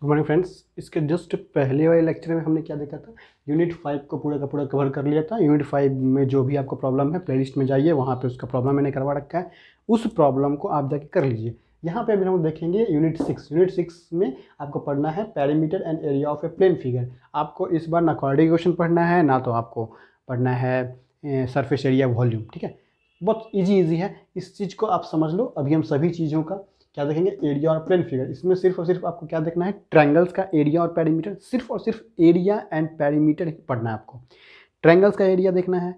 Good morning friends. इसके just पहले वाले लेक्चर में हमने क्या देखा था, यूनिट 5 को पूरा का पूरा कवर कर लिया था। यूनिट 5 में जो भी आपको प्रॉब्लम है प्लेलिस्ट में जाइए, वहाँ पे उसका प्रॉब्लम मैंने करवा रखा है, उस प्रॉब्लम को आप जाके कर लीजिए। यहाँ पे अभी हम देखेंगे यूनिट 6 में आपको पढ़ना है perimeter and area of a plane figure. आपको इस बार ना क्वाड्रेटिक इक्वेशन पढ़ना है, ना तो आपको पढ़ना है सरफेस एरिया वॉल्यूम। ठीक है, बहुत इजी है, इस चीज़ को आप समझ लो। अभी हम सभी चीज़ों का क्या देखेंगे, एरिया और प्लेन फिगर। इसमें सिर्फ और सिर्फ आपको क्या देखना है, ट्रायंगल्स का एरिया और पेरीमीटर। सिर्फ और सिर्फ एरिया एंड पेरीमीटर ही पढ़ना है आपको। ट्रायंगल्स का एरिया देखना है,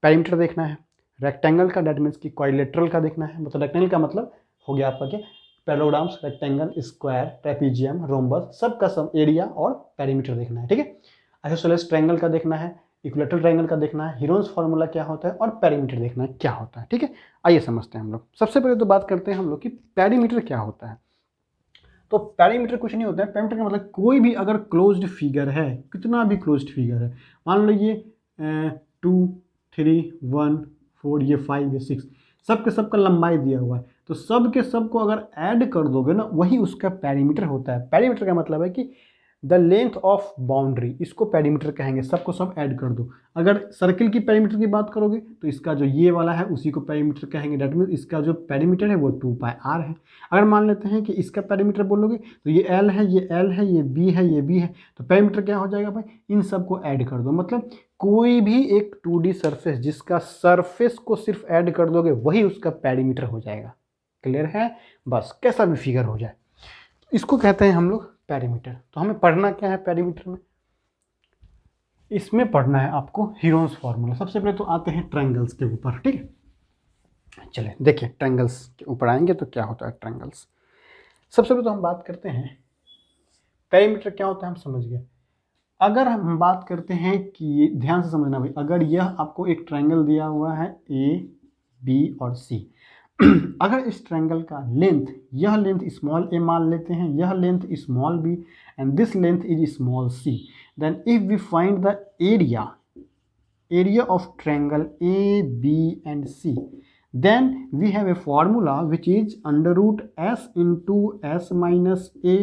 पेरीमीटर देखना है। रेक्टेंगल का डेट मीन्स की क्वाड्रिलेटरल का देखना है, मतलब रेक्टेंगल का मतलब हो गया आपका क्या, पैराग्राम्स, रेक्टेंगल, स्क्वायर, ट्रेपीजियम, रोम्बस, सब का सब एरिया और पेरीमीटर देखना है। ठीक है, आइसोसेलेस ट्रायंगल का देखना है, इक्विलेटरल ट्रायंगल का देखना है, हीरोन्स फार्मूला क्या होता है और पेरीमीटर देखना है क्या होता है। ठीक है, आइए समझते हैं हम लोग। सबसे पहले तो बात करते हैं हम लोग कि पेरीमीटर क्या होता है। तो पेरीमीटर कुछ नहीं होता है। पेरीमीटर का मतलब कोई भी अगर क्लोज्ड फिगर है, कितना भी क्लोज्ड फिगर है, मान लो ये 2 3 1 4 ये 5 ये 6, सब के सब का लंबाई दिया हुआ है, तो सब के सब को अगर ऐड कर दोगे ना, वही उसका पेरीमीटर होता है। पेरीमीटर का मतलब है कि द लेंथ ऑफ बाउंड्री, इसको पेरीमीटर कहेंगे। सबको सब ऐड कर दो। अगर सर्किल की पेरीमीटर की बात करोगे तो इसका जो ये वाला है उसी को पेरीमीटर कहेंगे। डेट मीन्स इसका जो पेरीमीटर है वो 2πr है। अगर मान लेते हैं कि इसका पेरीमीटर बोलोगे तो ये L है, ये L है, ये B है, ये B है, तो पेरीमीटर क्या हो जाएगा भाई, इन सबको ऐड कर दो। मतलब कोई भी एक 2D सरफेस जिसका सरफेस को सिर्फ ऐड कर दोगे वही उसका पेरीमीटर हो जाएगा। क्लियर है? बस कैसा भी फिगर हो जाए, इसको कहते हैं हम लोग पेरीमीटर। तो हमें पढ़ना क्या है पेरीमीटर में, इसमें पढ़ना है आपको हीरोन्स फार्मूला। सबसे पहले तो आते हैं ट्रायंगल्स के ऊपर। ठीक है, चलिए देखिए ट्रायंगल्स के ऊपर आएंगे तो क्या होता है ट्रायंगल्स। सबसे पहले तो हम बात करते हैं पेरीमीटर क्या होता है, हम समझ गए। अगर हम बात करते हैं कि ध्यान से समझना भाई, अगर यह आपको एक ट्रायंगल दिया हुआ है A B और C, अगर इस ट्रायंगल का लेंथ, यह लेंथ स्मॉल a मान लेते हैं, यह length small b and this length is small c, then if we find the area of triangle a b and c, then we have a formula which is under root s into s minus a,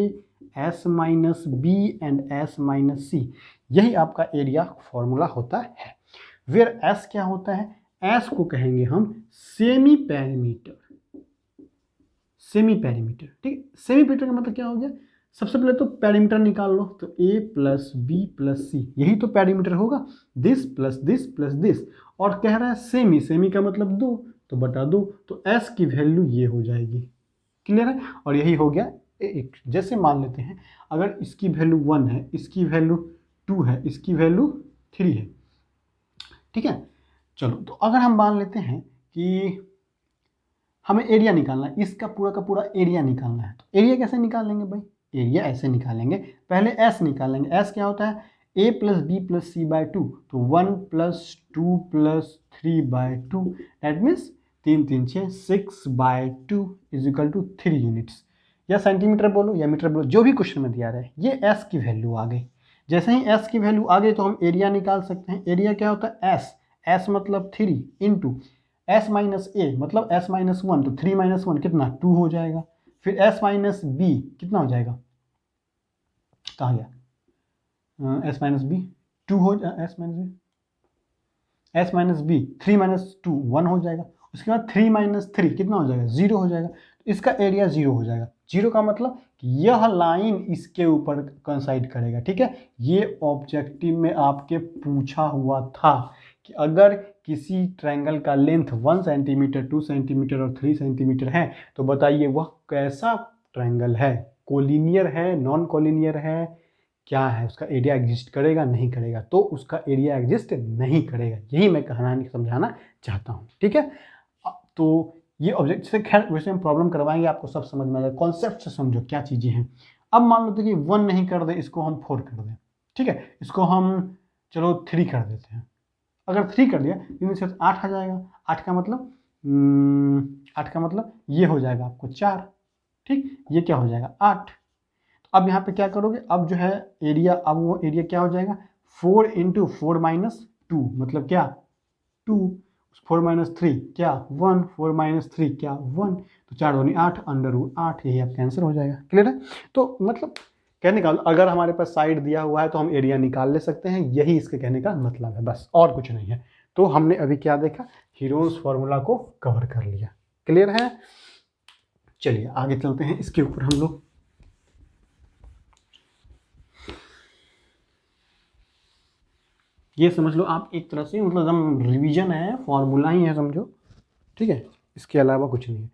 s minus b and s minus c। यही आपका area formula होता है। Where s क्या होता है, S को कहेंगे हम सेमी पेरीमीटर। सेमी पेरीमीटर, ठीक है। सेमी पेरीमीटर का मतलब क्या हो गया, सबसे पहले तो पेरीमीटर निकाल लो, तो a प्लस बी प्लस सी, यही तो पेरीमीटर होगा। This plus this plus this, और कह रहा है सेमी, सेमी का मतलब 2, तो बटा 2, तो s की वैल्यू ये हो जाएगी। क्लियर है? और यही हो गया एक। जैसे मान लेते हैं अगर इसकी वैल्यू 1 है, इसकी वैल्यू 2 है, इसकी वैल्यू 3 है। ठीक है, चलो तो अगर हम मान लेते हैं कि हमें एरिया निकालना है, इसका पूरा का पूरा एरिया निकालना है, तो एरिया कैसे निकालेंगे भाई, एरिया ऐसे निकालेंगे। पहले एस निकालेंगे। एस क्या होता है, a plus B plus C by 2, तो 1 plus 2 plus 3 by 2, that means 3 3 6 6 by 2 is equal to 3 units. या सेंटीमीटर बोलो या मीटर बोलो, जो भी क्वेश्चन में दिया रहे, ये एस की वैल्यू आ गई। जैसे ही एस की वैल्यू आ गई तो हम एरिया निकाल सकते हैं। एरिया क्या होता है, एस, एस मतलब 3 इंटू एस माइनस ए मतलब एस माइनस 1, तो 3 माइनस 1 कितना, 2 हो जाएगा। फिर एस माइनस बी कितना हो जाएगा, कहाँ गया, एस माइनस बी 2 हो जाएगा, एस माइनस बी 3 माइनस 2 1 हो जाएगा। उसके बाद 3 माइनस 3 कितना हो जाएगा, 0 हो जाएगा। तो इसका एरिया 0 हो जाएगा। 0 का मतलब कि यह लाइन इसके ऊपर कंसाइड करेगा। ठीक है, ये ऑब्जेक्टिव में आपके पूछा हुआ था कि अगर किसी ट्रायंगल का लेंथ 1 सेंटीमीटर 2 सेंटीमीटर और 3 सेंटीमीटर है तो बताइए वह कैसा ट्रायंगल है, कोलिनियर है, नॉन कोलिनियर है, क्या है, उसका एरिया एग्जिस्ट करेगा नहीं करेगा, तो उसका एरिया एग्जिस्ट नहीं करेगा। यही मैं कहना समझाना चाहता हूँ। ठीक है, तो ये ऑब्जेक्ट से, खैर वैसे हम प्रॉब्लम करवाएंगे, आपको सब समझ में आ जाएगा, कॉन्सेप्ट से समझो क्या चीज़ें हैं। अब मान लो कि 1 नहीं कर दे, इसको हम 4 कर दें। ठीक है, इसको हम चलो 3 कर देते हैं। अगर 3 कर दिया 3 से 8 आ जाएगा। 8 का मतलब 8 का मतलब ये हो जाएगा आपको 4। ठीक, ये क्या हो जाएगा 8। अब यहाँ पे क्या करोगे, अब जो है एरिया, अब वो एरिया क्या हो जाएगा 4 इंटू 4 माइनस 2 मतलब क्या 2, 4 माइनस 3 क्या 1, 4 माइनस 3 क्या 1, तो 4 दूनी 8 अंडर रूट 8, यही आपका आंसर हो जाएगा। क्लियर है? तो मतलब कहने का अगर हमारे पास साइड दिया हुआ है तो हम एरिया निकाल ले सकते हैं, यही इसके कहने का मतलब है, बस और कुछ नहीं है। तो हमने अभी क्या देखा, हीरोन्स फॉर्मूला को कवर कर लिया। क्लियर है? चलिए आगे चलते हैं इसके ऊपर हम लोग। ये समझ लो आप एक तरह से, मतलब हम रिवीजन है, फॉर्मूला ही है समझो, ठीक है, इसके अलावा कुछ नहीं है।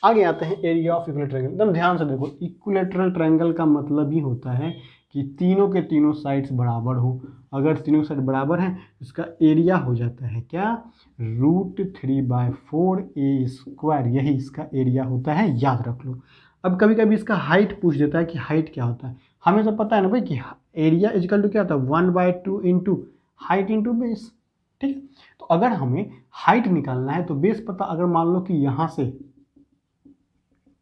आगे आते हैं एरिया ऑफ इक्विलेटरल ट्रायंगल। एकदम ध्यान से देखो, इक्विलेटरल ट्रायंगल का मतलब ही होता है कि तीनों के तीनों साइड्स बराबर हो। अगर तीनों साइड बराबर हैं इसका एरिया हो जाता है क्या, √3/4a², यही इसका एरिया होता है, याद रख लो। अब कभी कभी इसका हाइट पूछ देता है कि हाइट क्या होता है। हमें तो पता है ना भाई कि एरिया इक्वल टू क्या होता है, 1/2 इंटू हाइट इंटू बेस, ठीक है। तो अगर हमें हाइट निकालना है तो बेस पता, अगर मान लो कि यहाँ से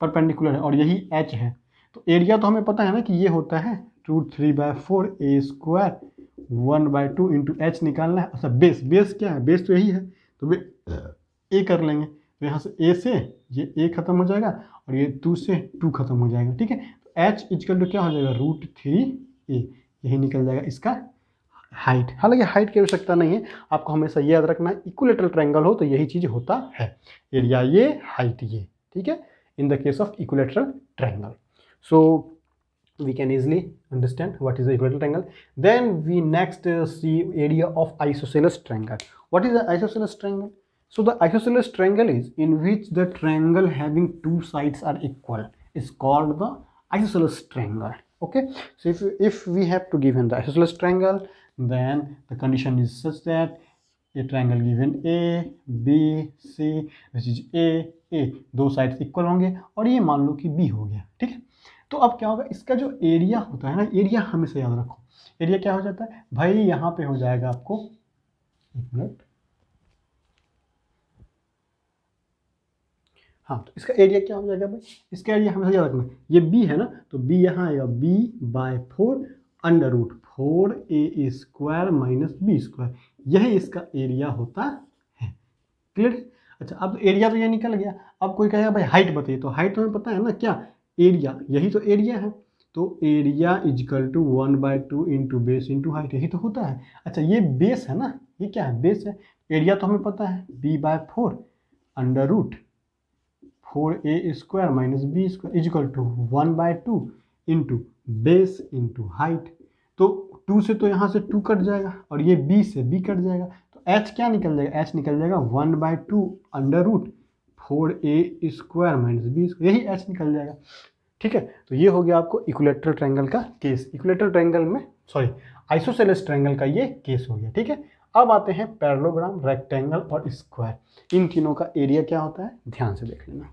परपेंडिकुलर है और यही h है, तो एरिया तो हमें पता है ना कि ये होता है √3/4a², 1/2 इंटू h निकालना है। अच्छा बेस क्या है, बेस तो यही है, तो a कर लेंगे, तो यहाँ से a से ये a खत्म हो जाएगा और ये 2 से 2 खत्म हो जाएगा, ठीक है। तो h इक्वल टू क्या हो जाएगा, √3a, यही निकल जाएगा इसका हाइट। हालांकि हाइट की आवश्यकता नहीं है, आपको हमेशा ये याद रखना है इक्विलेटरल ट्रायंगल हो तो यही चीज़ होता है, एरिया ये, हाइट ये, ठीक है, in the case of equilateral triangle. So we can easily understand what is the equilateral triangle. Then we next see area of isosceles triangle. What is the isosceles triangle? So the isosceles triangle is in which the triangle having two sides are equal is called the isosceles triangle. Okay, so if we have to given the isosceles triangle, then the condition is such that a triangle given A, B, C, which is A, दो sides equal होंगे और ये मान लो कि B हो गया, ठीक है। तो अब क्या होगा, इसका जो एरिया होता है ना, एरिया हमेशा याद रखो, एरिया क्या हो जाता है भाई, यहाँ पे हो जाएगा आपको, एक मिनट, हाँ, तो इसका एरिया क्या हो जाएगा भाई, इसका एरिया हमेशा याद रखना, ये B है ना, तो B यहाँ आएगा B/4 √4a² - b², यही इसका एरिया होता है। क्लियर? अच्छा, अब एरिया तो ये निकल गया। अब कोई कहेगा भाई हाइट बताइए, तो हाइट तो हमें पता है ना क्या, एरिया, यही तो एरिया है, तो area equal to 1/2 into base into height, यही तो होता है। अच्छा ये बेस है ना, ये क्या है, बेस है, एरिया तो हमें पता है B/4 √4a² - b² equal to 1/2 into base into height. तो 2 से तो यहाँ से 2 कट जाएगा और ये B से B कट जाएगा, तो h क्या निकल जाएगा, h निकल जाएगा 1/2 √4a² - b², यही h निकल जाएगा, ठीक है। तो ये हो गया आपको इक्विलेटरल ट्रायंगल का केस, इक्विलेटरल ट्रायंगल में, सॉरी, आइसोसेलेस ट्रायंगल का ये केस हो गया, ठीक है। अब आते हैं पैरेललोग्राम, रेक्टेंगल और स्क्वायर, इन तीनों का एरिया क्या होता है, ध्यान से देख लेना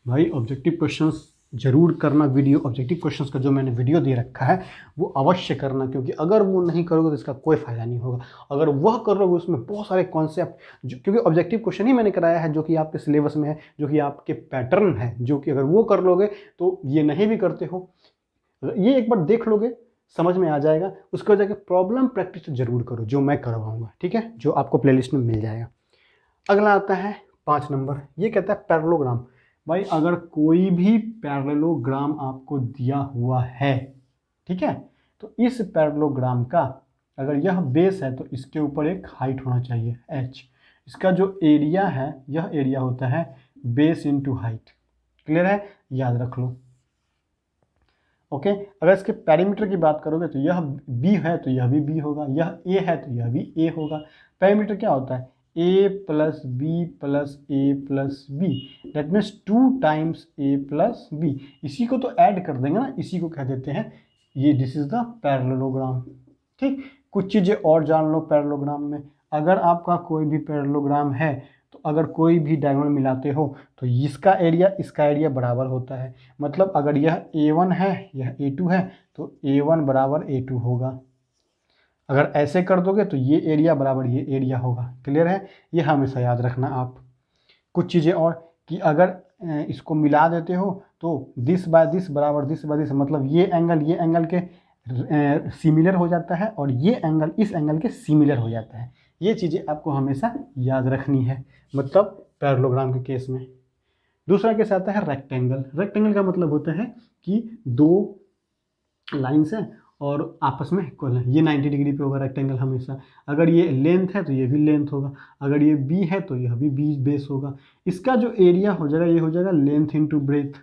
भाई। ऑब्जेक्टिव क्वेश्चंस जरूर करना, वीडियो ऑब्जेक्टिव क्वेश्चंस का जो मैंने वीडियो दे रखा है वो अवश्य करना, क्योंकि अगर वो नहीं करोगे तो इसका कोई फायदा नहीं होगा। अगर वह करोगे उसमें बहुत सारे कॉन्सेप्ट, क्योंकि ऑब्जेक्टिव क्वेश्चन ही मैंने कराया है जो कि आपके सिलेबस में है, जो कि आपके पैटर्न है, जो कि अगर वो कर लोगे तो ये नहीं भी करते हो, ये एक बार देख लोगे समझ में आ जाएगा। उसके वजह प्रॉब्लम प्रैक्टिस जरूर करो, जो मैं करवाऊँगा, ठीक है, जो आपको प्लेलिस्ट में मिल जाएगा। अगला आता है 5 नंबर, ये कहता है पैरेललोग्राम। भाई अगर कोई भी पैरेललोग्राम आपको दिया हुआ है, ठीक है, तो इस पैरेललोग्राम का अगर यह बेस है तो इसके ऊपर एक हाइट होना चाहिए h, इसका जो एरिया है यह एरिया होता है बेस इंटू हाइट। क्लियर है, याद रख लो। ओके, अगर इसके पेरीमीटर की बात करोगे तो यह b है तो यह भी b होगा, यह a है तो यह भी a होगा। पेरीमीटर क्या होता है, a plus B plus A plus B, that means 2 times a plus B. इसी को तो ऐड कर देंगे ना, इसी को कह देते हैं ये, दिस इज द पैरेललोग्राम, ठीक। कुछ चीज़ें और जान लो पैरेललोग्राम में, अगर आपका कोई भी पैरेललोग्राम है तो अगर कोई भी डायगोनल मिलाते हो तो इसका एरिया बराबर होता है। मतलब अगर यह a1 है यह a2 है तो a1 बराबर a2 होगा। अगर ऐसे कर दोगे तो ये एरिया बराबर ये एरिया होगा। क्लियर है, ये हमेशा याद रखना आप। कुछ चीज़ें और कि अगर इसको मिला देते हो तो दिस बाय दिस बराबर दिस बाय दिस, मतलब ये एंगल के सिमिलर हो जाता है और ये एंगल इस एंगल के सिमिलर हो जाता है। ये चीज़ें आपको हमेशा याद रखनी है, मतलब पैरेललोग्राम के केस में। दूसरा कैसे आता है, रेक्टेंगल। रेक्टेंगल का मतलब होता है कि दो लाइन्स हैं और आपस में इक्वल है, ये 90 डिग्री पे होगा रेक्टेंगल हमेशा। अगर ये लेंथ है तो ये भी लेंथ होगा, अगर ये बी है तो यह भी बी बेस होगा। इसका जो एरिया हो जाएगा ये हो जाएगा लेंथ इंटू ब्रेथ,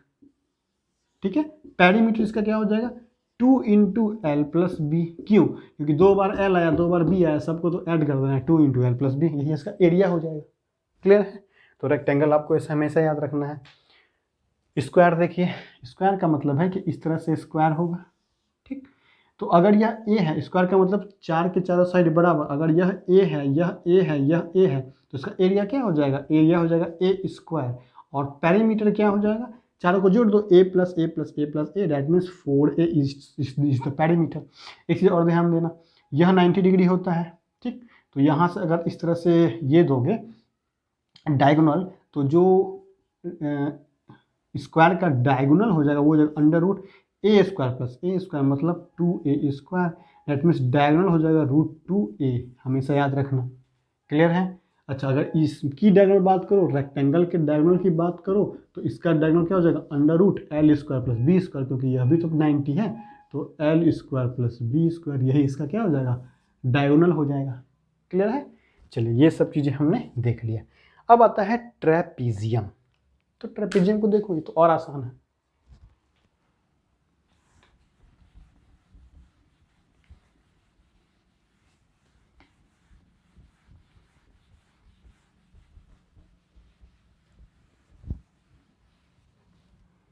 ठीक है। पेरीमीटर इसका क्या हो जाएगा, 2 इंटू एल प्लस बी। क्यों, क्योंकि दो बार एल आया दो बार बी आया, सबको तो ऐड कर देना है, 2 इंटू एल प्लस बी, यही इसका एरिया हो जाएगा। क्लियर है। तो रेक्टेंगल आपको ऐसा हमेशा याद रखना है। स्क्वायर देखिए, स्क्वायर का मतलब है कि इस तरह से स्क्वायर होगा, ठीक। तो अगर यह ए है, स्क्वायर का मतलब चार के चारों साइड बराबर, अगर यह ए है, यह ए है, यह ए है, तो इसका एरिया क्या हो जाएगा, एरिया हो जाएगा ए स्क्वायर। और पेरीमीटर क्या हो जाएगा, चारों को जोड़ दो, a plus A plus A plus a, that means 4a is the perimeter. एक चीज़ और ध्यान देना, यह 90 डिग्री होता है, ठीक। तो यहाँ से अगर इस तरह से ये दोगे डायगोनल, तो जो स्क्वायर का डायगोनल हो जाएगा वो हो जाएगा अंडर रूट ए स्क्वायर प्लस ए स्क्वायर, मतलब 2a square, that means diagonal हो जाएगा √2a, हमेशा याद रखना। क्लियर है। अच्छा, अगर इसकी डायगोनल बात करो, रेक्टेंगल के डायगोनल की बात करो, तो इसका डायगोनल क्या हो जाएगा, under root L square plus B square, क्योंकि यह भी तो 90 है, तो L square plus B square, यही इसका क्या हो जाएगा, डायगोनल हो जाएगा। क्लियर है। चलिए, ये सब चीज़ें हमने देख लिया। अब आता है ट्रेपीजियम। तो ट्रेपीजियम को देखो, ये तो और आसान है।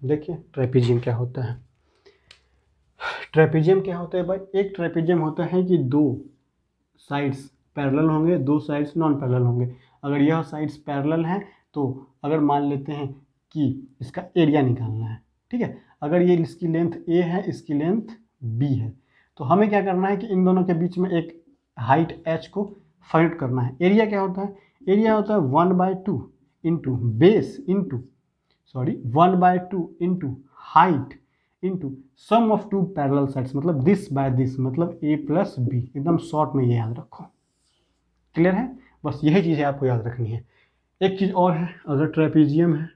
देखिए ट्रेपीजियम क्या होता है। ट्रेपीजियम क्या होता है भाई, एक ट्रेपीजियम होता है कि दो साइड्स पैरेलल होंगे, दो साइड्स नॉन पैरेलल होंगे। अगर यह साइड्स पैरेलल हैं तो अगर मान लेते हैं कि इसका एरिया निकालना है, ठीक है, अगर ये इसकी लेंथ ए है, इसकी लेंथ बी है, तो हमें क्या करना है कि इन दोनों के बीच में एक हाइट एच को फाइंड आउट करना है। एरिया क्या होता है, एरिया होता है 1/2 into base into 1/2 into height into sum of two parallel sides, मतलब दिस बाय दिस, मतलब ए प्लस बी। एकदम शॉर्ट में ये याद रखो। क्लियर है। बस यही चीज़ें आपको याद रखनी है। एक चीज़ और है, अगर ट्रेपीजियम है,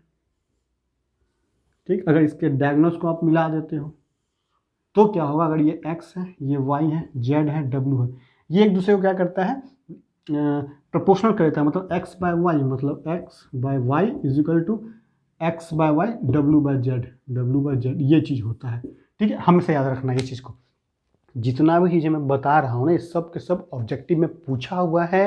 ठीक, अगर इसके डायगोनल्स को आप मिला देते हो तो क्या होगा, अगर ये x है, ये y है, z है, w है, ये एक दूसरे को क्या करता है, प्रोपोर्शनल करता है, मतलब x बाय वाई, मतलब x by y is equal to x by y w by z, ये चीज़ होता है। ठीक है, हमेशा याद रखना ये चीज़ को। जितना भी चीज़ें मैं बता रहा हूँ ना, ये सब के सब ऑब्जेक्टिव में पूछा हुआ है।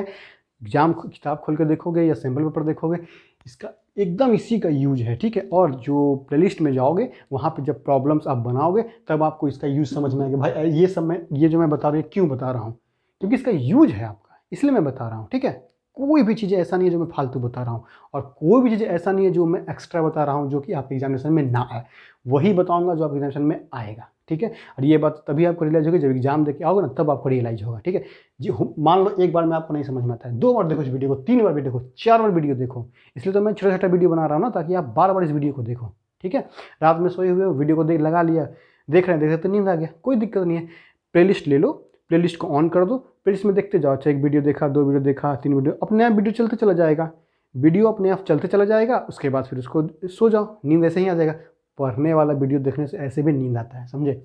एग्जाम किताब खोल के देखोगे या सैम्पल पेपर देखोगे, इसका एकदम इसी का यूज है। ठीक है, और जो प्लेलिस्ट में जाओगे वहाँ पे जब प्रॉब्लम्स आप बनाओगे तब आपको इसका यूज समझ में आएगा। भाई ये सब मैं ये जो मैं बता रहा हूँ क्यों बता रहा हूँ, क्योंकि इसका यूज है आपका, इसलिए मैं बता रहा हूँ। ठीक है, कोई भी चीज़ें ऐसा नहीं है जो मैं फालतू बता रहा हूँ, और कोई भी चीज़ें ऐसा नहीं है जो मैं एक्स्ट्रा बता रहा हूँ जो कि आपके एग्जामिनेशन में ना आए, वही बताऊँगा जो आपके एग्जामिनेशन में आएगा। ठीक है, और ये बात तभी आपको रियलाइज होगी जब एग्जाम देके आओगे ना, तब आपको रियलाइज होगा। ठीक है जी, मान लो एक बार में आपको नहीं समझ में आता है, 2 बार देखो इस वीडियो को, 3 बार भी देखो, 4 बार वीडियो देखो। इसलिए तो मैं छोटा छोटा वीडियो बना रहा हूँ ना, ताकि आप बार बार इस वीडियो को देखो। ठीक है, रात में सोए हुए हो, वीडियो को लगा लिया, देख रहे हैं, देखते नींद आ गया, कोई दिक्कत नहीं है। प्लेलिस्ट ले लो, प्लेलिस्ट को ऑन कर दो, प्लेलिस्ट में देखते जाओ, चाहे 1 वीडियो देखा, 2 वीडियो देखा, 3 वीडियो, अपने आप वीडियो चलते चला जाएगा, वीडियो अपने आप चलते चला जाएगा। उसके बाद फिर उसको सो जाओ, नींद ऐसे ही आ जाएगा। पढ़ने वाला वीडियो देखने से ऐसे भी नींद आता है, समझे।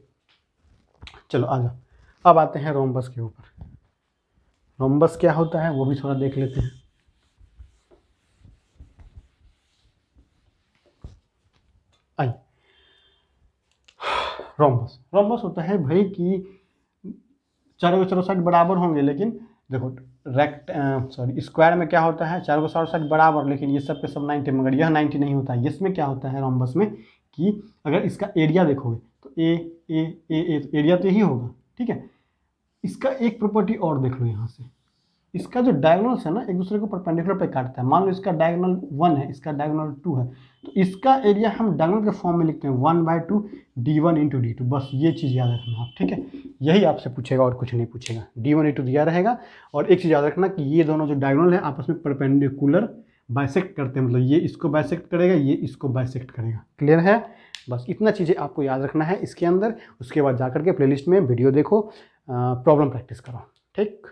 चलो आ जाओ, अब आते हैं रोम्बस के ऊपर। रोम्बस क्या होता है वो भी थोड़ा देख लेते हैं। आइए, रोम्बस रोम्बस होता है भाई कि चारों के चारों साइड बराबर होंगे, लेकिन देखो स्क्वायर में क्या होता है, चारों के चारों साइड बराबर, लेकिन ये सब के सब 90, मगर यह 90 नहीं होता है। इसमें क्या होता है रोम्बस में कि अगर इसका एरिया देखोगे तो ए एरिया तो यही होगा। ठीक है, इसका एक प्रॉपर्टी और देख लो यहाँ से, इसका जो डायगोनल्स है ना एक दूसरे को परपेंडिकुलर पे काटता है। मान लो इसका डायगोनल 1 है, इसका डायगोनल 2 है, तो इसका एरिया हम डायगोनल के फॉर्म में लिखते हैं 1/2 d1 इंटू d2। बस ये चीज़ याद रखना आप। ठीक है, यही आपसे पूछेगा और कुछ नहीं पूछेगा। d1 इंटू दिया रहेगा, और एक चीज़ याद रखना कि ये दोनों जो डायगोनल है आपस में परपेंडिकुलर बाइसेक्ट करते हैं, मतलब ये इसको बाइसेक्ट करेगा, ये इसको बाइसेक्ट करेगा। क्लियर है। बस इतना चीज़ें आपको याद रखना है इसके अंदर। उसके बाद जाकर के प्लेलिस्ट में वीडियो देखो, प्रॉब्लम प्रैक्टिस करो। ठीक,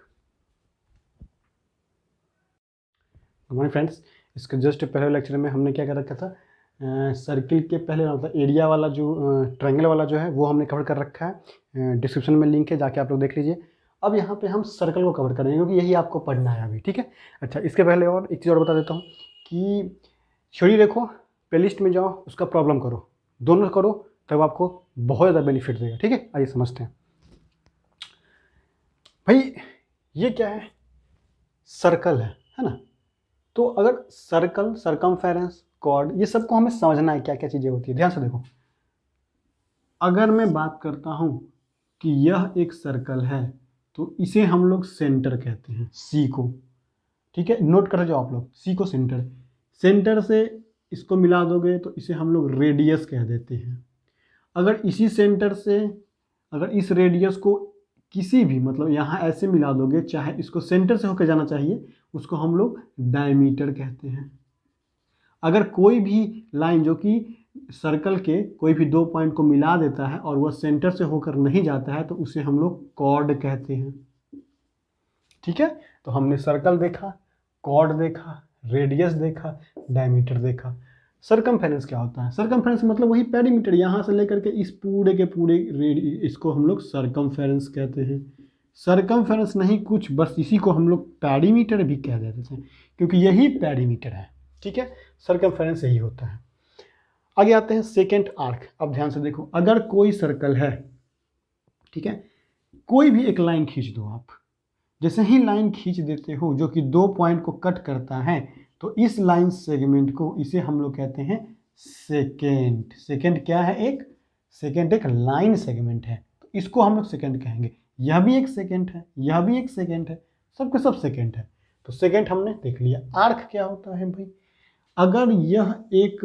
गुड मॉर्निंग फ्रेंड्स। इसके जस्ट पहले लेक्चर में हमने क्या कर रखा था, सर्किल के पहले मतलब एरिया वाला जो ट्रायंगल वाला जो है वो हमने कवर कर रखा है, डिस्क्रिप्शन में लिंक है, जाके आप लोग देख लीजिए। अब यहाँ पे हम सर्कल को कवर करेंगे क्योंकि यही आपको पढ़ना है अभी, ठीक है। अच्छा, इसके पहले और एक चीज़ और बता देता हूँ कि थ्योरी देखो, प्लेलिस्ट में जाओ, उसका प्रॉब्लम करो, दोनों करो, तब आपको बहुत ज़्यादा बेनिफिट देगा, ठीक है। आइए समझते हैं भाई, ये क्या है, सर्कल है ना। तो अगर सर्कल, सरकमफेरेंस, कॉर्ड, ये सबको हमें समझना है क्या क्या चीज़ें होती है। ध्यान से देखो, अगर मैं बात करता हूँ कि यह एक सर्कल है तो इसे हम लोग सेंटर कहते हैं, सी को, ठीक है। नोट कर जाओ आप लोग, सी को सेंटर, सेंटर से इसको मिला दोगे तो इसे हम लोग रेडियस कह देते हैं। अगर इसी सेंटर से, अगर इस रेडियस को किसी भी मतलब यहाँ ऐसे मिला दोगे, चाहे इसको सेंटर से होकर जाना चाहिए, उसको हम लोग डायमीटर कहते हैं। अगर कोई भी लाइन जो कि सर्कल के कोई भी दो पॉइंट को मिला देता है और वह सेंटर से होकर नहीं जाता है तो उसे हम लोग कॉर्ड कहते हैं, ठीक है। तो हमने सर्कल देखा, कॉर्ड देखा, रेडियस देखा, डायमीटर देखा। सरकमफेरेंस क्या होता है, सरकमफेरेंस मतलब वही पेरीमीटर, यहाँ से लेकर के इस पूरे के पूरे इसको हम लोग सरकमफेरेंस कहते हैं। सरकमफेरेंस नहीं कुछ, बस इसी को हम लोग पेरीमीटर भी कह देते हैं क्योंकि यही पेरीमीटर है, ठीक है। सरकमफेरेंस यही होता है। आगे आते हैं सेकेंड आर्क। अब ध्यान से देखो, अगर कोई सर्कल है, ठीक है, कोई भी एक लाइन खींच दो आप, जैसे ही लाइन खींच देते हो जो कि दो पॉइंट को कट करता है, तो इस लाइन सेगमेंट को, इसे हम लोग कहते हैं सेकेंड। सेकेंड क्या है, एक सेकेंड एक लाइन सेगमेंट है, तो इसको हम लोग सेकेंड कहेंगे। यह भी एक सेकेंड है, यह भी एक सेकेंड है, सबके सब सेकेंड है। तो सेकेंड हमने देख लिया। आर्क क्या होता है भाई, अगर यह एक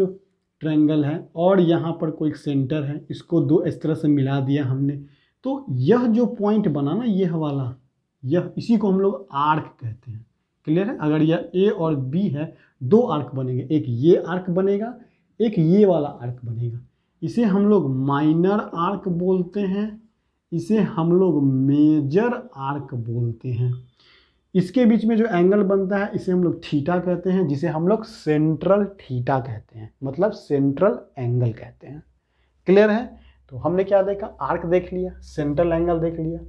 ट्रायंगल है और यहाँ पर कोई सेंटर है, इसको दो इस तरह से मिला दिया हमने, तो यह जो पॉइंट बना ना, यह वाला, यह, इसी को हम लोग आर्क कहते हैं। क्लियर है। अगर यह ए और बी है, दो आर्क बनेंगे, एक ये आर्क बनेगा, एक ये वाला आर्क बनेगा। इसे हम लोग माइनर आर्क बोलते हैं, इसे हम लोग मेजर आर्क बोलते हैं। इसके बीच में जो एंगल बनता है इसे हम लोग थीटा कहते हैं, जिसे हम लोग सेंट्रल थीटा कहते हैं, मतलब सेंट्रल एंगल कहते हैं। क्लियर है। तो हमने क्या देखा, आर्क देख लिया, सेंट्रल एंगल देख लिया,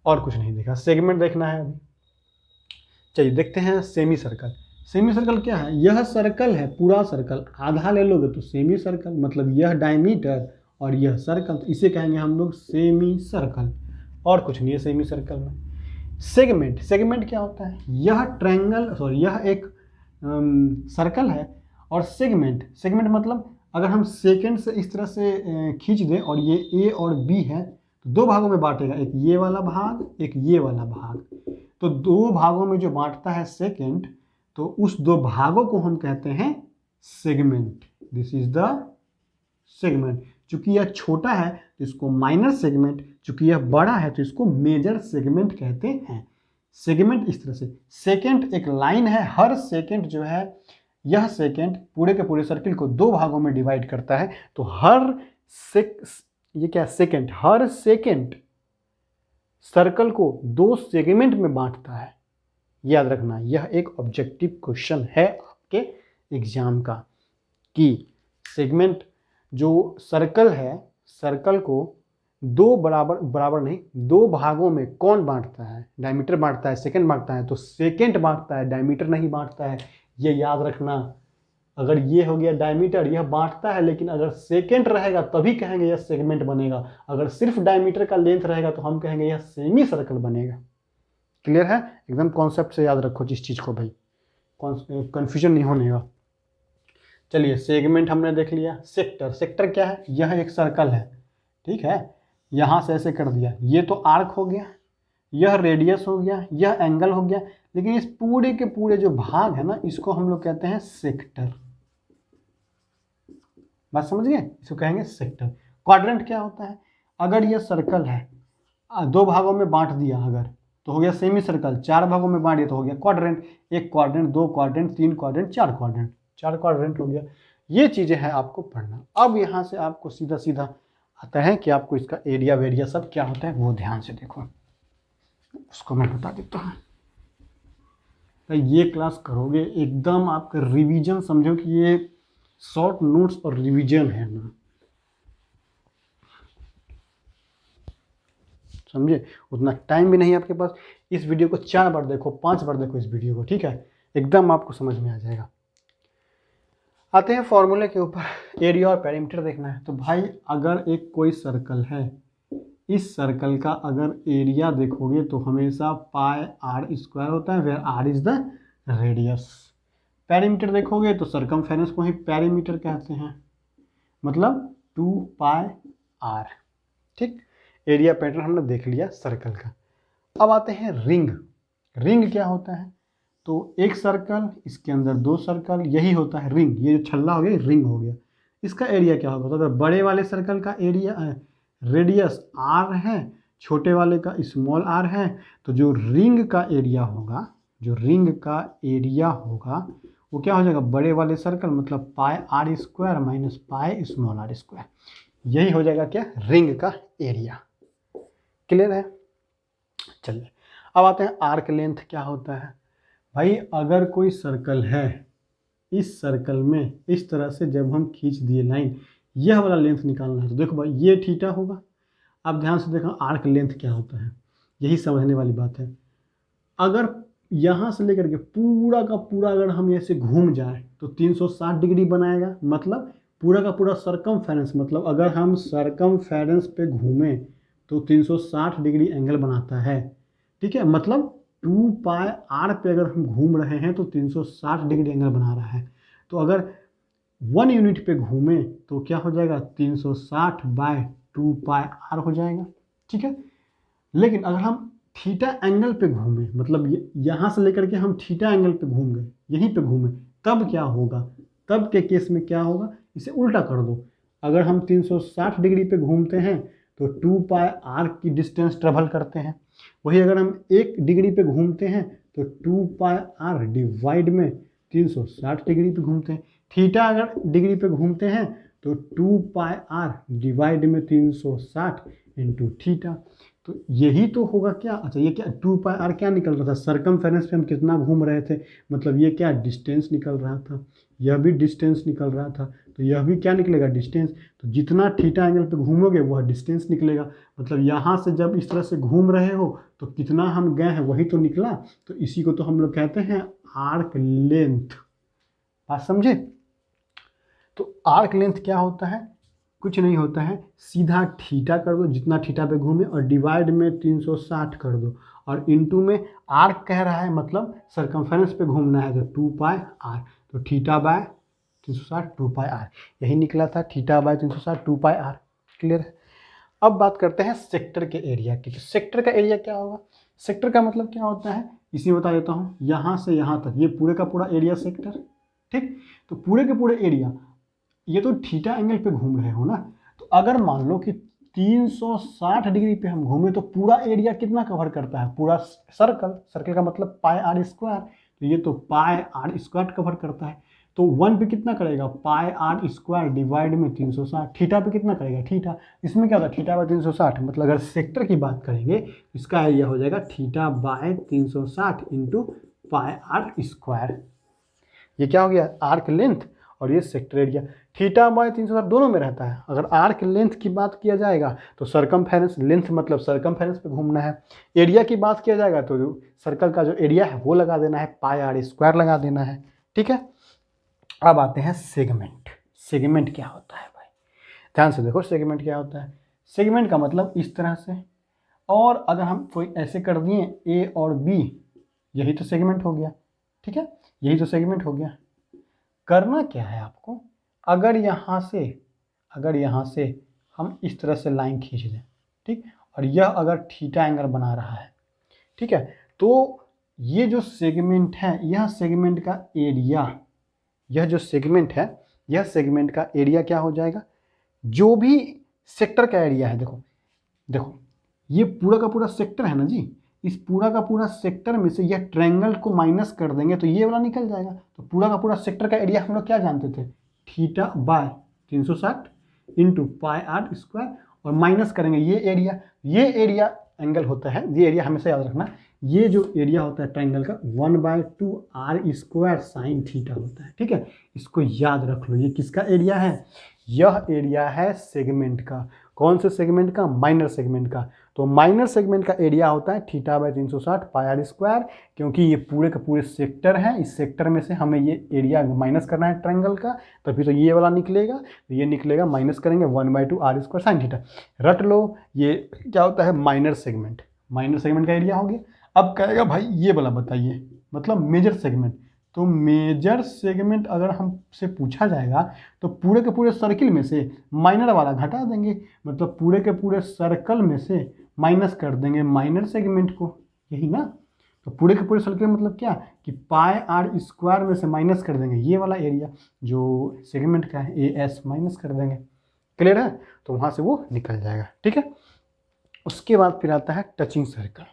और कुछ नहीं देखा, सेगमेंट देखना है अभी। चलिए देखते हैं सेमी सर्कल। सेमी सर्कल क्या है, यह सर्कल है, पूरा सर्कल आधा ले लोगे तो सेमी सर्कल, मतलब यह डायमीटर और यह सर्कल, तो इसे कहेंगे हम लोग सेमी सर्कल, और कुछ नहीं है सेमी सर्कल में। सेगमेंट, सेगमेंट क्या होता है, यह ट्रायंगल, सॉरी, यह एक सर्कल है और सेगमेंट, सेगमेंट मतलब अगर हम सेकेंड से इस तरह से खींच दें और ये ए और बी है तो दो भागों में बांटेगा, एक ये वाला भाग, एक ये वाला भाग। तो दो भागों में जो बांटता है सेकेंड, तो उस दो भागों को हम कहते हैं segment. This is the segment. चूंकि यह छोटा है तो इसको माइनर सेगमेंट, चूंकि यह बड़ा है तो इसको मेजर सेगमेंट कहते हैं। सेगमेंट इस तरह से, सेकेंड एक लाइन है, हर सेकेंड जो है, यह सेकेंड पूरे के पूरे सर्किल को दो भागों में डिवाइड करता है, तो हर ये क्या, सेकेंड, हर सेकेंड सर्कल को दो सेगमेंट में बांटता है। याद रखना, यह एक ऑब्जेक्टिव क्वेश्चन है आपके एग्जाम का, कि सेगमेंट जो सर्कल है, सर्कल को दो बराबर नहीं, दो भागों में कौन बांटता है, डायमीटर बांटता है, सेकंड बांटता है, तो सेकंड बांटता है, डायमीटर नहीं बांटता है। ये याद रखना। अगर ये हो गया डायमीटर, यह बांटता है, लेकिन अगर सेकंड रहेगा तभी कहेंगे यह सेगमेंट बनेगा। अगर सिर्फ डायमीटर का लेंथ रहेगा तो हम कहेंगे यह सेमी सर्कल बनेगा। क्लियर है। एकदम कॉन्सेप्ट से याद रखो जिस चीज़ को भाई, कन्फ्यूजन नहीं होने का। चलिए सेगमेंट हमने देख लिया। सेक्टर, सेक्टर क्या है, यह एक सर्कल है, ठीक है, यहाँ से ऐसे कर दिया, ये तो आर्क हो गया, यह रेडियस हो गया, यह एंगल हो गया, लेकिन इस पूरे के पूरे जो भाग है ना, इसको हम लोग कहते हैं सेक्टर। बात समझ गए, इसको कहेंगे सेक्टर। क्वाड्रेंट क्या होता है, अगर यह सर्कल है, दो भागों में बांट दिया अगर, तो हो गया सेमी सर्कल, चार भागों में बांट दिया तो हो गया क्वाड्रेंट। एक क्वाड्रेंट, दो क्वाड्रेंट, तीन क्वाड्रेंट, चार क्वाड्रेंट, चार क्वाड्रेंट हो गया। ये चीज़ें हैं आपको पढ़ना। अब यहाँ से आपको सीधा सीधा आता है कि आपको इसका एरिया वेरिया सब क्या होता है वो ध्यान से देखो, उसको मैं बता देता हूँ। तो ये क्लास करोगे एकदम आपका रिवीजन, समझो कि ये शॉर्ट नोट्स और रिवीजन है ना, समझे, उतना टाइम भी नहीं है आपके पास। इस वीडियो को 4 बार देखो, 5 बार देखो इस वीडियो को, ठीक है, एकदम आपको समझ में आ जाएगा। आते हैं फॉर्मूले के ऊपर, एरिया और पेरीमीटर देखना है। तो भाई अगर एक कोई सर्कल है, इस सर्कल का अगर एरिया देखोगे तो हमेशा पाई आर स्क्वायर होता है, where R is the radius. Perimeter देखोगे तो सर्कमफेरेंस को ही पेरीमीटर कहते हैं, मतलब 2 पाई आर। ठीक, एरिया पैटर्न हमने देख लिया सर्कल का। अब आते हैं रिंग। रिंग क्या होता है? तो एक सर्कल, इसके अंदर 2 सर्कल, यही होता है रिंग। ये जो छल्ला हो गया रिंग हो गया। इसका एरिया क्या होगा? तो अगर बड़े वाले सर्कल का एरिया रेडियस आर है, छोटे वाले का स्मॉल आर है, तो जो रिंग का एरिया होगा, जो रिंग का एरिया होगा वो क्या हो जाएगा? बड़े वाले सर्कल मतलब pi are square minus pi small r square. यही हो जाएगा क्या? रिंग का एरिया। क्लियर है? चलिए अब आते हैं आर्क लेंथ क्या होता है। भाई अगर कोई सर्कल है, इस सर्कल में इस तरह से जब हम खींच दिए लाइन, यह वाला लेंथ निकालना है। तो देखो भाई ये थीटा होगा। अब ध्यान से देखो आर्क लेंथ क्या होता है, यही समझने वाली बात है। अगर यहाँ से लेकर के पूरा का पूरा अगर हम ऐसे घूम जाए तो 360 डिग्री बनाएगा, मतलब पूरा का पूरा सर्कमफेरेंस, मतलब अगर हम सर्कमफेरेंस पे घूमें तो 360 डिग्री एंगल बनाता है। ठीक है, मतलब 2 पाई आर पे अगर हम घूम रहे हैं तो 360 डिग्री एंगल बना रहा है। तो अगर 1 यूनिट पे घूमें तो क्या हो जाएगा? 360 बाय 2 पाई आर हो जाएगा। ठीक है, लेकिन अगर हम थीटा एंगल पे घूमें, मतलब यहाँ से लेकर के हम थीटा एंगल पे घूम गए, यहीं पे घूमें, तब क्या होगा? तब के केस में क्या होगा? इसे उल्टा कर दो। अगर हम 360 डिग्री पे घूमते हैं तो 2 पाई आर की डिस्टेंस ट्रेवल करते हैं। वही अगर हम 1 डिग्री पे घूमते हैं तो 2 पाई आर डिवाइड में 360 डिग्री पे घूमते हैं। थीटा अगर डिग्री पे घूमते हैं तो 2 पाई आर डिवाइड में 360 इंटू थीटा। तो यही तो होगा क्या? अच्छा ये क्या 2 पाई आर क्या निकल रहा था? सर्कमफेरेंस पे हम कितना घूम रहे थे, मतलब ये क्या डिस्टेंस निकल रहा था, यह भी डिस्टेंस निकल रहा था, तो यह भी क्या निकलेगा? डिस्टेंस। तो जितना थीटा एंगल पे घूमोगे वह डिस्टेंस निकलेगा। मतलब यहाँ से जब इस तरह से घूम रहे हो तो कितना हम गए हैं वही तो निकला। तो इसी को तो हम लोग कहते हैं आर्क लेंथ। बात समझे? तो आर्क लेंथ क्या होता है? कुछ नहीं होता है, सीधा थीटा कर दो जितना थीटा पे घूमे और डिवाइड में 360 कर दो और इनटू में आर्क कह रहा है, मतलब सर्कमफेरेंस पे घूमना है तो 2 पाई आर। तो थीटा बाय 360 2 पाई आर, यही निकला था, theta by 360 2 pi R. Clear है? अब बात करते हैं सेक्टर के एरिया की। तो सेक्टर का एरिया क्या होगा? सेक्टर का मतलब क्या होता है इसी में बता देता हूँ। यहाँ से यहाँ तक ये पूरे का पूरा एरिया सेक्टर। ठीक, तो पूरे के पूरे एरिया, ये तो थीटा एंगल पे घूम रहे हो ना, तो अगर मान लो कि 360 डिग्री पे हम घूमे तो पूरा एरिया कितना कवर करता है? पूरा सर्कल। सर्कल का मतलब पाई आर स्क्वायर, तो ये तो पाई आर स्क्वायर कवर करता है। तो 1 पे कितना करेगा? पाई आर स्क्वायर डिवाइड में 360। थीटा पे कितना करेगा? थीटा। इसमें क्या होता है? थीटा बाय 360, मतलब अगर सेक्टर की बात करेंगे इसका एरिया हो जाएगा theta by 360 into pi are square. ये क्या हो गया? आर्क लेंथ और ये सेक्टर एरिया। थीटा बाय 360 दोनों में रहता है। अगर आर्क लेंथ की बात किया जाएगा तो सर्कमफेरेंस लेंथ मतलब सर्कमफेरेंस पे घूमना है। एरिया की बात किया जाएगा तो जो सर्कल का जो एरिया है वो लगा देना है, पाई आर स्क्वायर लगा देना है। ठीक है, अब आते हैं सेगमेंट। सेगमेंट क्या होता है भाई? ध्यान से देखो सेगमेंट क्या होता है। सेगमेंट का मतलब इस तरह से, और अगर हम कोई ऐसे कर दिए ए और बी, यही तो सेगमेंट हो गया। ठीक है, यही तो सेगमेंट हो गया। करना क्या है आपको? अगर यहाँ से हम इस तरह से लाइन खींच दें, ठीक, और यह अगर थीटा एंगल बना रहा है, ठीक है, तो ये जो सेगमेंट है, यह सेगमेंट का एरिया, यह जो सेगमेंट है, यह सेगमेंट का एरिया क्या हो जाएगा? जो भी सेक्टर का एरिया है, देखो देखो ये पूरा का पूरा सेक्टर है ना जी, इस पूरा का पूरा सेक्टर में से यह ट्रायंगल को माइनस कर देंगे तो ये वाला निकल जाएगा। तो पूरा का पूरा सेक्टर का एरिया हम लोग क्या जानते थे? Theta by 360 into pi are square, और माइनस करेंगे ये एरिया। ये एरिया एंगल होता है, ये एरिया हमेशा याद रखना, ये जो एरिया होता है ट्राइंगल का 1/2r² साइन थीटा होता है, ठीक है। इसको याद रख लो, ये किसका एरिया है, यह एरिया है सेगमेंट का। कौन से सेगमेंट का, माइनर सेगमेंट का। तो माइनर सेगमेंट का एरिया होता है θ/360 πr², क्योंकि ये पूरे का पूरे सेक्टर है, इस सेक्टर में से हमें ये एरिया माइनस करना है ट्रायंगल का, तभी तो ये वाला निकलेगा, तो ये निकलेगा, माइनस करेंगे 1/2r² साइन थीटा। रट लो, ये क्या होता है, माइनर सेगमेंट। माइनर सेगमेंट का एरिया हो गया। अब कहेगा भाई ये वाला बताइए, मतलब मेजर सेगमेंट। तो मेजर सेगमेंट अगर हमसे पूछा जाएगा तो पूरे के पूरे सर्किल में से माइनर वाला घटा देंगे, मतलब पूरे के पूरे सर्कल में से माइनस कर देंगे माइनर सेगमेंट को, यही ना। तो पूरे के पूरे सर्किल मतलब क्या कि πr² में से माइनस कर देंगे ये वाला एरिया जो सेगमेंट का है, AS माइनस कर देंगे। क्लियर है, तो वहाँ से वो निकल जाएगा, ठीक है। उसके बाद फिर आता है टचिंग सर्कल।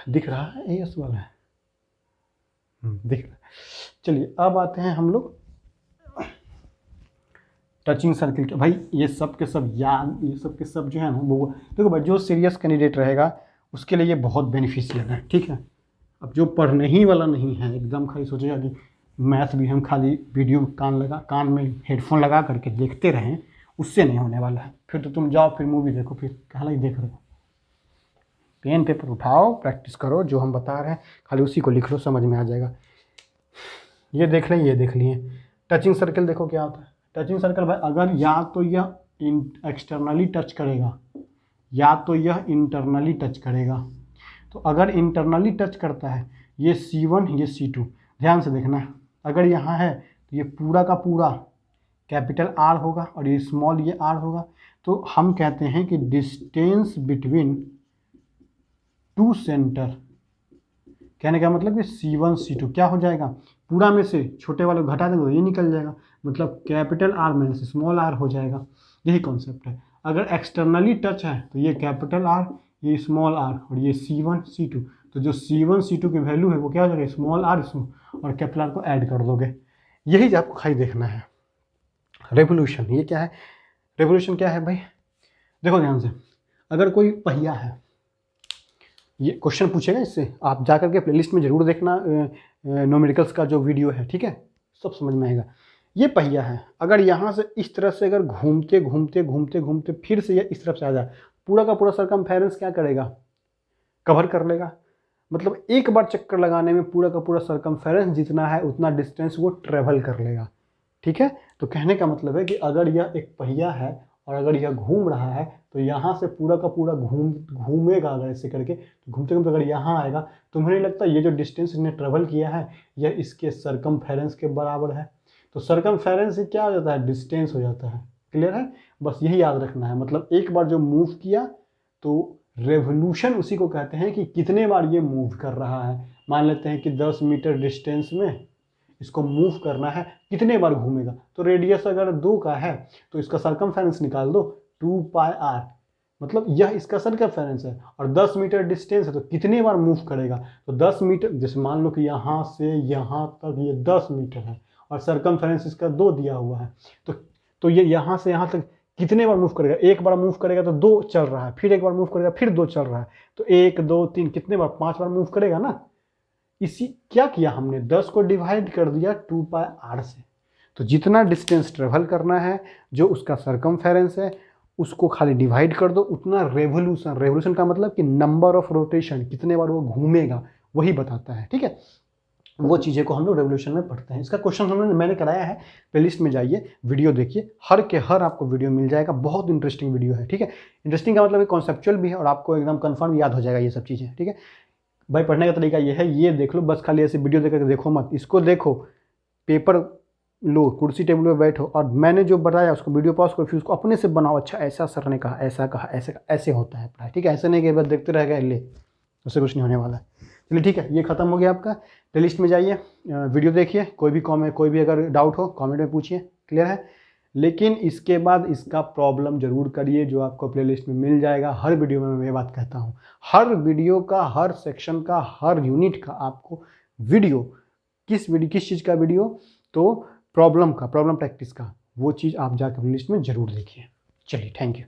दिख रहा है, AS वाला है, दिख रहा है। चलिए अब आते हैं हम लोग टचिंग सर्किल के। भाई ये सब के सब याद, ये सब के सब जो है ना वो देखो भाई, जो सीरियस कैंडिडेट रहेगा उसके लिए ये बहुत बेनिफिशियल है, ठीक है। अब जो पढ़ने ही वाला नहीं है, एकदम खाली सोचेगा कि मैथ भी हम खाली वीडियो कान में हेडफोन लगा करके देखते रहें, उससे नहीं होने वाला है। फिर तो तुम जाओ फिर मूवी देखो, फिर कहला ही देख रहे हो। पेन पेपर उठाओ, प्रैक्टिस करो, जो हम बता रहे हैं खाली उसी को लिख लो, समझ में आ जाएगा। ये देख लें, ये देख लिए। टचिंग सर्कल देखो क्या होता है। टचिंग सर्कल भाई अगर या तो यह एक्सटर्नली टच करेगा या तो यह इंटरनली टच करेगा। तो अगर इंटरनली टच करता है, ये C1 ये C2, ध्यान से देखना, अगर यहाँ है तो ये पूरा का पूरा कैपिटल R होगा और ये स्मॉल ये R होगा। तो हम कहते हैं कि डिस्टेंस बिटवीन टू सेंटर, कहने का मतलब कि C1 C2 क्या हो जाएगा, पूरा में से छोटे वाले घटा देंगे तो ये निकल जाएगा, मतलब कैपिटल R में से स्मॉल r हो जाएगा। यही कॉन्सेप्ट है। अगर एक्सटर्नली टच है तो ये कैपिटल R, ये स्मॉल r और ये C1 C2। तो जो C1 C2 की वैल्यू है वो क्या हो जाएगा, स्मॉल r और कैपिटल R को ऐड कर दोगे। यही आपको खाली देखना है। रेवोल्यूशन, ये क्या है, रेवोल्यूशन क्या है भाई, देखो ध्यान से। अगर कोई पहिया है, ये क्वेश्चन पूछेगा इससे, आप जा करके प्लेलिस्ट में ज़रूर देखना न्यूमेरिकल्स का जो वीडियो है, ठीक है, सब समझ में आएगा। ये पहिया है, अगर यहाँ से इस तरफ से अगर घूमते घूमते घूमते घूमते फिर से ये इस तरफ से आ जाए, पूरा का पूरा सरकमफेरेंस क्या करेगा, कवर कर लेगा। मतलब एक बार चक्कर लगाने में पूरा का पूरा सरकमफेरेंस जितना है उतना डिस्टेंस वो ट्रेवल कर लेगा, ठीक है। तो कहने का मतलब है कि अगर यह एक पहिया है और अगर यह घूम रहा है तो यहाँ से पूरा का पूरा घूमेगा, अगर ऐसे करके तो घूमते घूमते अगर यहाँ आएगा, तुम्हें नहीं लगता ये जो डिस्टेंस इसने ट्रेवल किया है यह इसके सरकमफेरेंस के बराबर है। तो सरकमफेरेंस से क्या हो जाता है, डिस्टेंस हो जाता है। क्लियर है, बस यही याद रखना है। मतलब एक बार जो मूव किया तो रेवोल्यूशन उसी को कहते हैं कि कितने बार ये मूव कर रहा है। मान लेते हैं कि 10 मीटर डिस्टेंस में इसको मूव करना है, कितने बार घूमेगा। तो रेडियस अगर 2 का है तो इसका सरकमफेरेंस निकाल दो, 2πr, मतलब यह इसका सरकमफेरेंस है। और 10 मीटर डिस्टेंस है तो कितने बार मूव करेगा, तो 10 मीटर, जैसे मान लो कि यहाँ से यहाँ तक ये 10 मीटर है और सरकमफेरेंस इसका 2 दिया हुआ है, तो ये यहाँ से यहाँ तक कितने बार मूव करेगा, एक बार मूव करेगा तो 2 चल रहा है, फिर एक बार मूव करेगा फिर 2 चल रहा है, तो 1 2 3 कितने बार, 5 बार मूव करेगा ना। इसी क्या किया हमने, 10 को डिवाइड कर दिया 2πr से। तो जितना डिस्टेंस ट्रेवल करना है, जो उसका सरकमफेरेंस है, उसको खाली डिवाइड कर दो, उतना रेवोल्यूशन, रेवोल्यूशन का मतलब कि नंबर ऑफ रोटेशन, कितने बार वो घूमेगा, वही बताता है, ठीक है। वो चीज़ें को हम लोग रेवोल्यूशन में पढ़ते हैं। इसका क्वेश्चन मैंने कराया है, प्लेलिस्ट में जाइए, वीडियो देखिए, हर के हर आपको वीडियो मिल जाएगा। बहुत इंटरेस्टिंग वीडियो है, ठीक है। इंटरेस्टिंग का मतलब कॉन्सेप्चुअल भी है और आपको एकदम कन्फर्म याद हो जाएगा ये सब चीज़ें, ठीक है भाई। पढ़ने का तरीका ये है, ये देख लो, बस खाली ऐसे वीडियो देख कर देखो मत, इसको देखो, पेपर लो, कुर्सी टेबल पे बैठो और मैंने जो बताया उसको वीडियो पॉज करो, फिर उसको अपने से बनाओ। अच्छा ऐसा सर ने कहा, ऐसा कहा, ऐसे ऐसे होता है पढ़ाई, ठीक है। ऐसे नहीं कि बस देखते रह गए, ले उससे कुछ नहीं होने वाला है। चलिए ठीक है, ये खत्म हो गया आपका। प्लेलिस्ट में जाइए, वीडियो देखिए, कोई भी अगर डाउट हो कमेंट में पूछिए, क्लियर है। लेकिन इसके बाद इसका प्रॉब्लम जरूर करिए, जो आपको प्लेलिस्ट में मिल जाएगा। हर वीडियो में मैं ये बात कहता हूँ, हर वीडियो का, हर सेक्शन का, हर यूनिट का आपको वीडियो, किस चीज़ का वीडियो, तो प्रॉब्लम प्रैक्टिस का, वो चीज़ आप जाकर प्लेलिस्ट में ज़रूर देखिए। चलिए, थैंक यू।